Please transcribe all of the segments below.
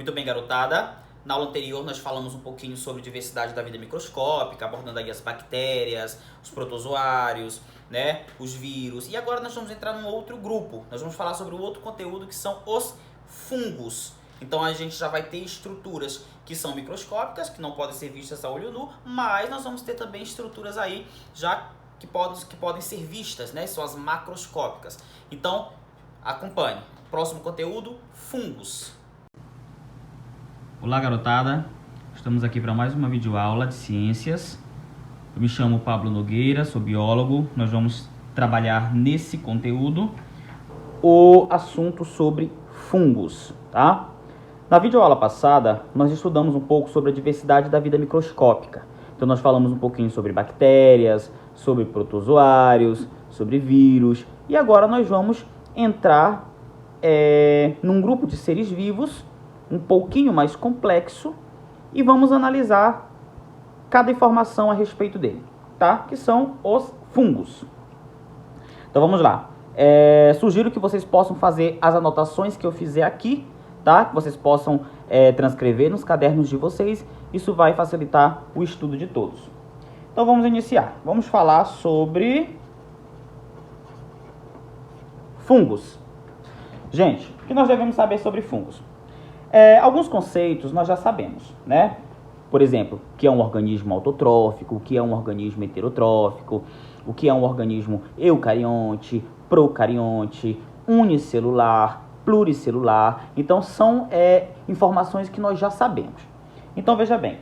Muito bem, garotada. Na aula anterior nós falamos um pouquinho sobre diversidade da vida microscópica, abordando aí as bactérias, os protozoários, né, os vírus. E agora nós vamos entrar num outro grupo. Nós vamos falar sobre o outro conteúdo que são os fungos. Então a gente já vai ter estruturas que são microscópicas, que não podem ser vistas a olho nu, mas nós vamos ter também estruturas aí já que podem ser vistas, né? São as macroscópicas. Então acompanhe. Próximo conteúdo, fungos. Olá, garotada. Estamos aqui para mais uma videoaula de ciências. Eu me chamo Pablo Nogueira, sou biólogo. Nós vamos trabalhar nesse conteúdo o assunto sobre fungos, tá? Na videoaula passada, nós estudamos um pouco sobre a diversidade da vida microscópica. Então nós falamos um pouquinho sobre bactérias, sobre protozoários, sobre vírus. E agora nós vamos entrar num grupo de seres vivos um pouquinho mais complexo e vamos analisar cada informação a respeito dele, tá? Que são os fungos. Então vamos lá. Sugiro que vocês possam fazer as anotações que eu fizer aqui, tá? Que vocês possam transcrever nos cadernos de vocês. Isso vai facilitar o estudo de todos. Então vamos iniciar. Vamos falar sobre fungos. Gente, o que nós devemos saber sobre fungos? Alguns conceitos nós já sabemos, né? Por exemplo, o que é um organismo autotrófico, o que é um organismo heterotrófico, o que é um organismo eucarionte, procarionte, unicelular, pluricelular. Então, são informações que nós já sabemos. Então, veja bem.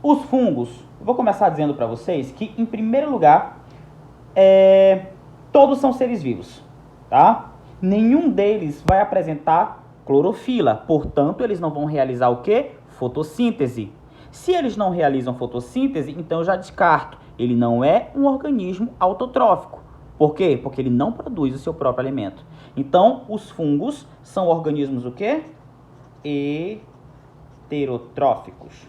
Os fungos, eu vou começar dizendo para vocês que, em primeiro lugar, todos são seres vivos, tá? Nenhum deles vai apresentar clorofila, portanto, eles não vão realizar o quê? Fotossíntese. Se eles não realizam fotossíntese, então eu já descarto. Ele não é um organismo autotrófico. Por quê? Porque ele não produz o seu próprio alimento. Então, os fungos são organismos o quê? Heterotróficos.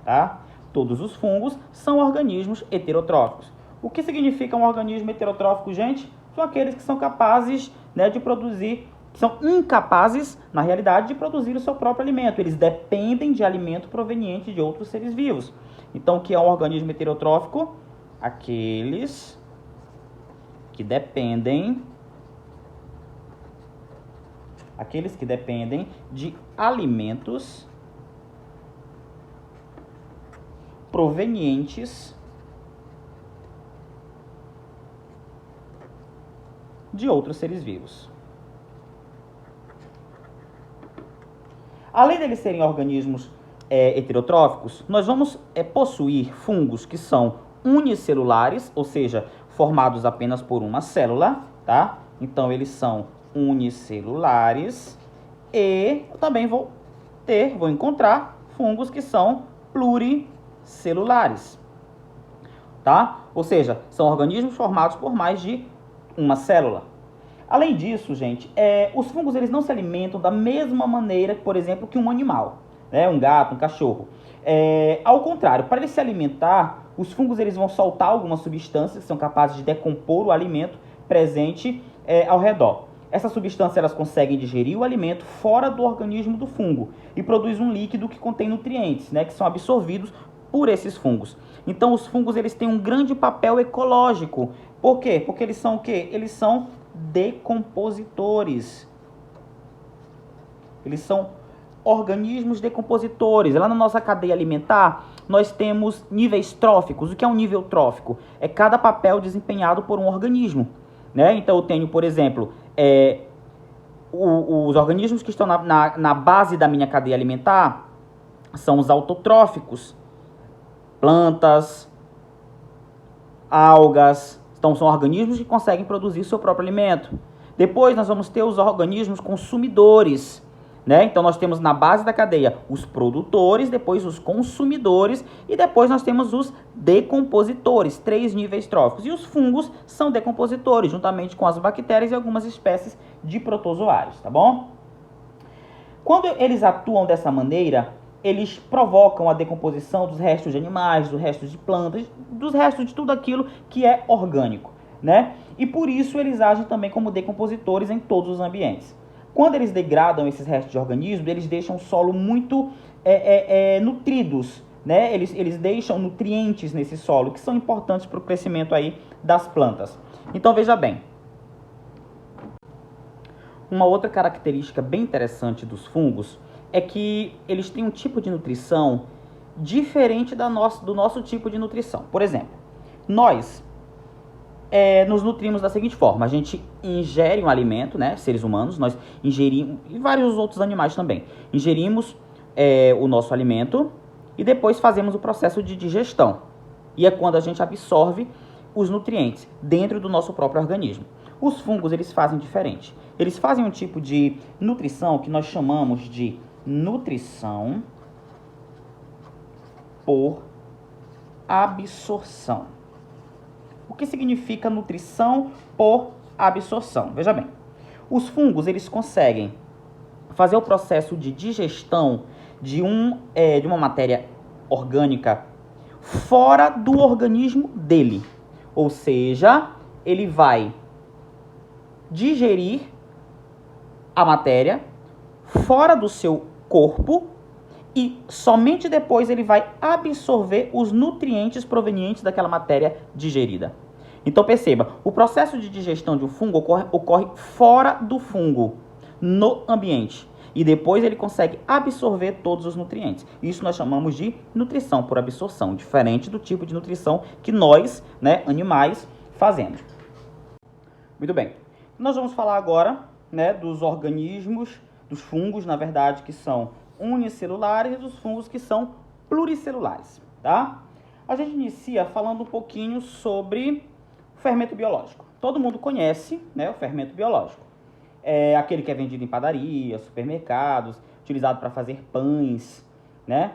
Tá? Todos os fungos são organismos heterotróficos. O que significa um organismo heterotrófico, gente? São aqueles que são capazes, né, de produzir, que são incapazes, na realidade, de produzir o seu próprio alimento. Eles dependem de alimento proveniente de outros seres vivos. Então, o que é um organismo heterotrófico? Aqueles que dependem de alimentos provenientes de outros seres vivos. Além deles serem organismos heterotróficos, nós vamos possuir fungos que são unicelulares, ou seja, formados apenas por uma célula, tá? Então, eles são unicelulares. E eu também vou encontrar fungos que são pluricelulares, tá? Ou seja, são organismos formados por mais de uma célula. Além disso, gente, os fungos eles não se alimentam da mesma maneira, por exemplo, que um animal, né? Um gato, um cachorro. Ao contrário, para eles se alimentar, os fungos eles vão soltar algumas substâncias que são capazes de decompor o alimento presente ao redor. Essas substâncias elas conseguem digerir o alimento fora do organismo do fungo e produz um líquido que contém nutrientes, né? Que são absorvidos por esses fungos. Então, os fungos eles têm um grande papel ecológico. Por quê? Porque eles são o quê? Eles são decompositores. Eles são organismos decompositores. Lá na nossa cadeia alimentar, nós temos níveis tróficos. O que é um nível trófico? É cada papel desempenhado por um organismo, né? Então, eu tenho, por exemplo, os organismos que estão na base da minha cadeia alimentar são os autotróficos. Plantas, algas. Então, são organismos que conseguem produzir seu próprio alimento. Depois, nós vamos ter os organismos consumidores, né? Então, nós temos na base da cadeia os produtores, depois os consumidores e depois nós temos os decompositores, 3 níveis tróficos. E os fungos são decompositores, juntamente com as bactérias e algumas espécies de protozoários, tá bom? Quando eles atuam dessa maneira, eles provocam a decomposição dos restos de animais, dos restos de plantas, dos restos de tudo aquilo que é orgânico, né? E por isso eles agem também como decompositores em todos os ambientes. Quando eles degradam esses restos de organismos, eles deixam o solo muito nutridos, né? Eles deixam nutrientes nesse solo, que são importantes para o crescimento aí das plantas. Então, veja bem. Uma outra característica bem interessante dos fungos é que eles têm um tipo de nutrição diferente do nosso tipo de nutrição. Por exemplo, nós nos nutrimos da seguinte forma: a gente ingere um alimento, né, seres humanos, nós ingerimos, e vários outros animais também, ingerimos o nosso alimento e depois fazemos o processo de digestão. E é quando a gente absorve os nutrientes dentro do nosso próprio organismo. Os fungos, eles fazem diferente. Eles fazem um tipo de nutrição que nós chamamos de nutrição por absorção. O que significa nutrição por absorção? Veja bem, os fungos, eles conseguem fazer o processo de digestão de uma matéria orgânica fora do organismo dele. Ou seja, ele vai digerir a matéria fora do seu corpo e somente depois ele vai absorver os nutrientes provenientes daquela matéria digerida. Então perceba, o processo de digestão de um fungo ocorre fora do fungo, no ambiente. E depois ele consegue absorver todos os nutrientes. Isso nós chamamos de nutrição por absorção, diferente do tipo de nutrição que nós, né, animais, fazemos. Muito bem. Nós vamos falar agora, né, dos organismos, dos fungos, na verdade, que são unicelulares, e dos fungos que são pluricelulares, tá? A gente inicia falando um pouquinho sobre o fermento biológico. Todo mundo conhece, né, o fermento biológico. É aquele que é vendido em padarias, supermercados, utilizado para fazer pães, né?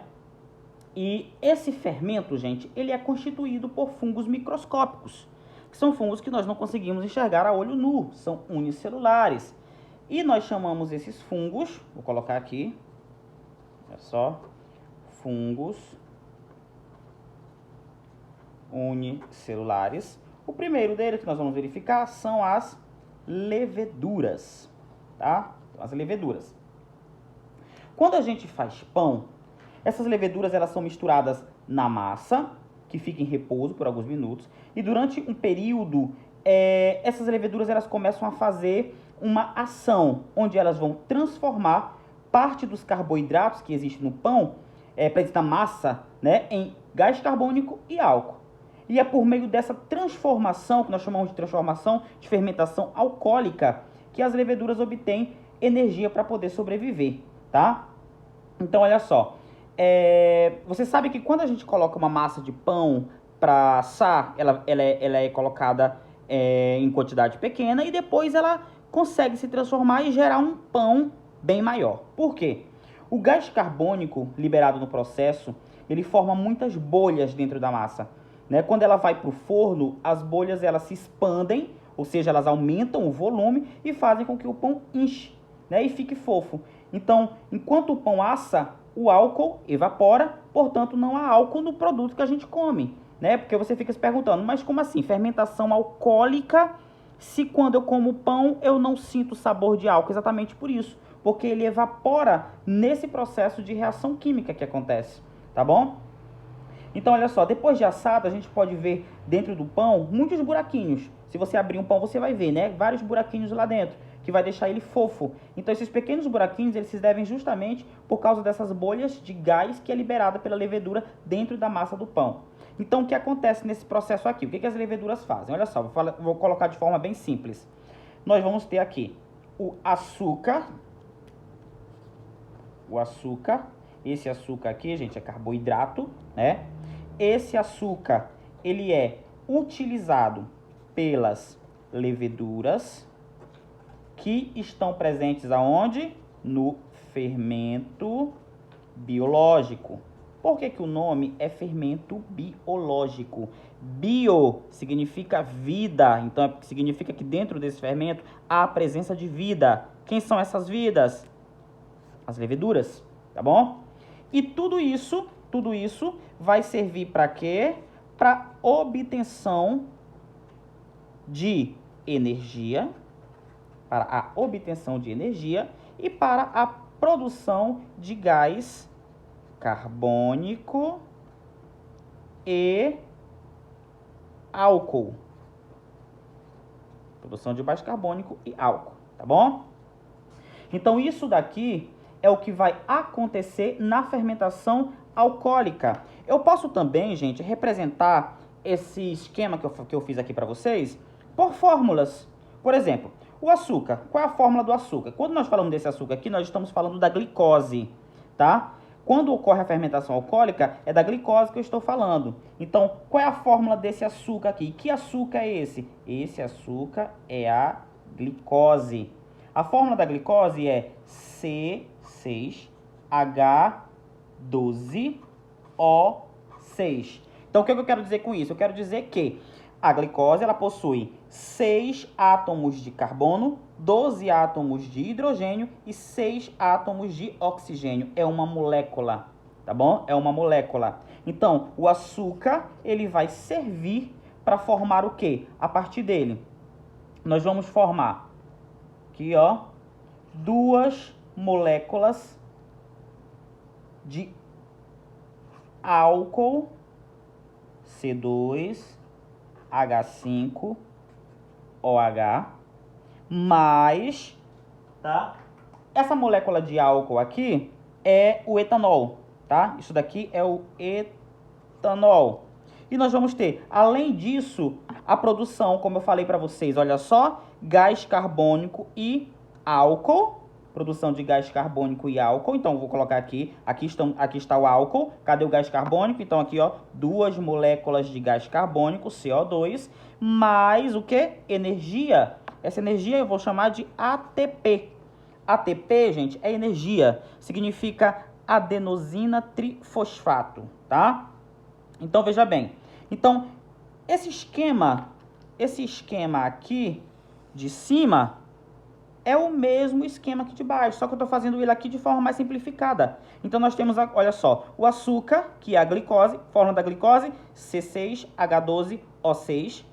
E esse fermento, gente, ele é constituído por fungos microscópicos, que são fungos que nós não conseguimos enxergar a olho nu, são unicelulares. E nós chamamos esses fungos, vou colocar aqui, é só, fungos unicelulares. O primeiro deles que nós vamos verificar são as leveduras, tá? As leveduras. Quando a gente faz pão, essas leveduras elas são misturadas na massa, que fica em repouso por alguns minutos, e durante um período, essas leveduras elas começam a fazer uma ação, onde elas vão transformar parte dos carboidratos que existem no pão, da massa, né, em gás carbônico e álcool. E é por meio dessa transformação, que nós chamamos de transformação de fermentação alcoólica, que as leveduras obtêm energia para poder sobreviver, tá? Então, olha só. Você sabe que quando a gente coloca uma massa de pão para assar, ela é colocada em quantidade pequena e depois ela consegue se transformar e gerar um pão bem maior. Por quê? O gás carbônico liberado no processo, ele forma muitas bolhas dentro da massa. Né? Quando ela vai para o forno, as bolhas elas se expandem, ou seja, elas aumentam o volume e fazem com que o pão enche, né? E fique fofo. Então, enquanto o pão assa, o álcool evapora, portanto, não há álcool no produto que a gente come. Né? Porque você fica se perguntando, mas como assim? Fermentação alcoólica, se quando eu como pão eu não sinto sabor de álcool? Exatamente por isso, porque ele evapora nesse processo de reação química que acontece, tá bom? Então, olha só, depois de assado, a gente pode ver dentro do pão muitos buraquinhos. Se você abrir um pão, você vai ver, né? Vários buraquinhos lá dentro, que vai deixar ele fofo. Então, esses pequenos buraquinhos, eles se devem justamente por causa dessas bolhas de gás que é liberada pela levedura dentro da massa do pão. Então, o que acontece nesse processo aqui? O que as leveduras fazem? Olha só, vou colocar de forma bem simples. Nós vamos ter aqui o açúcar. Esse açúcar aqui, gente, é carboidrato, né? Esse açúcar, ele é utilizado pelas leveduras que estão presentes aonde? No fermento biológico. Por que o nome é fermento biológico? Bio significa vida, então significa que dentro desse fermento há a presença de vida. Quem são essas vidas? As leveduras, tá bom? E tudo isso vai servir para quê? Para obtenção de energia para a obtenção de energia e para a produção de gás carbônico e álcool. Produção de gás carbônico e álcool, tá bom? Então, isso daqui é o que vai acontecer na fermentação alcoólica. Eu posso também, gente, representar esse esquema que eu fiz aqui para vocês por fórmulas. Por exemplo, o açúcar. Qual é a fórmula do açúcar? Quando nós falamos desse açúcar aqui, nós estamos falando da glicose, tá? Quando ocorre a fermentação alcoólica, é da glicose que eu estou falando. Então, qual é a fórmula desse açúcar aqui? Que açúcar é esse? Esse açúcar é a glicose. A fórmula da glicose é C6H12O6. Então, o que eu quero dizer com isso? Eu quero dizer que a glicose ela possui 6 átomos de carbono, 12 átomos de hidrogênio e 6 átomos de oxigênio. É uma molécula, tá bom? É uma molécula. Então, o açúcar ele vai servir para formar o quê? A partir dele, nós vamos formar aqui, ó, 2 moléculas de álcool C2H5OH mais, tá? Essa molécula de álcool aqui é o etanol, tá? Isso daqui é o etanol. E nós vamos ter, além disso, a produção, como eu falei para vocês, olha só, gás carbônico e álcool. Produção de gás carbônico e álcool. Então, eu vou colocar aqui está o álcool. Cadê o gás carbônico? Então, aqui, ó, 2 moléculas de gás carbônico, CO2, mais o que? Energia. Essa energia eu vou chamar de ATP. ATP, gente, é energia. Significa adenosina trifosfato, tá? Então, veja bem. Então, esse esquema aqui de cima é o mesmo esquema aqui de baixo, só que eu estou fazendo ele aqui de forma mais simplificada. Então, nós temos, olha só, o açúcar, que é a glicose, fórmula da glicose, C6H12O6.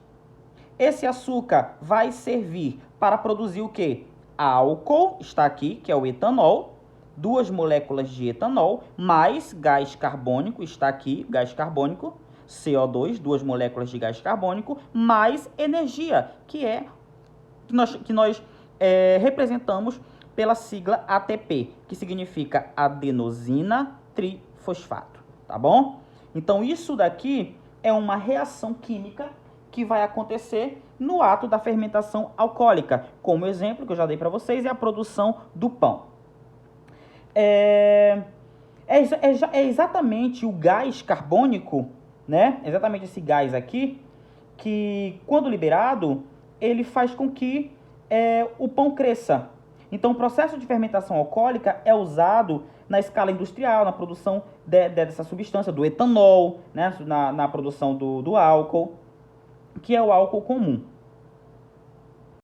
Esse açúcar vai servir para produzir o quê? Álcool, está aqui, que é o etanol, 2 moléculas de etanol, mais gás carbônico, está aqui, gás carbônico, CO2, 2 moléculas de gás carbônico, mais energia, que é que nós representamos pela sigla ATP, que significa adenosina trifosfato, tá bom? Então, isso daqui é uma reação química que vai acontecer no ato da fermentação alcoólica. Como exemplo que eu já dei para vocês, é a produção do pão. É exatamente o gás carbônico, né? Exatamente esse gás aqui, que quando liberado, ele faz com que o pão cresça. Então, o processo de fermentação alcoólica é usado na escala industrial, na produção dessa substância, do etanol, né? na produção do álcool, que é o álcool comum.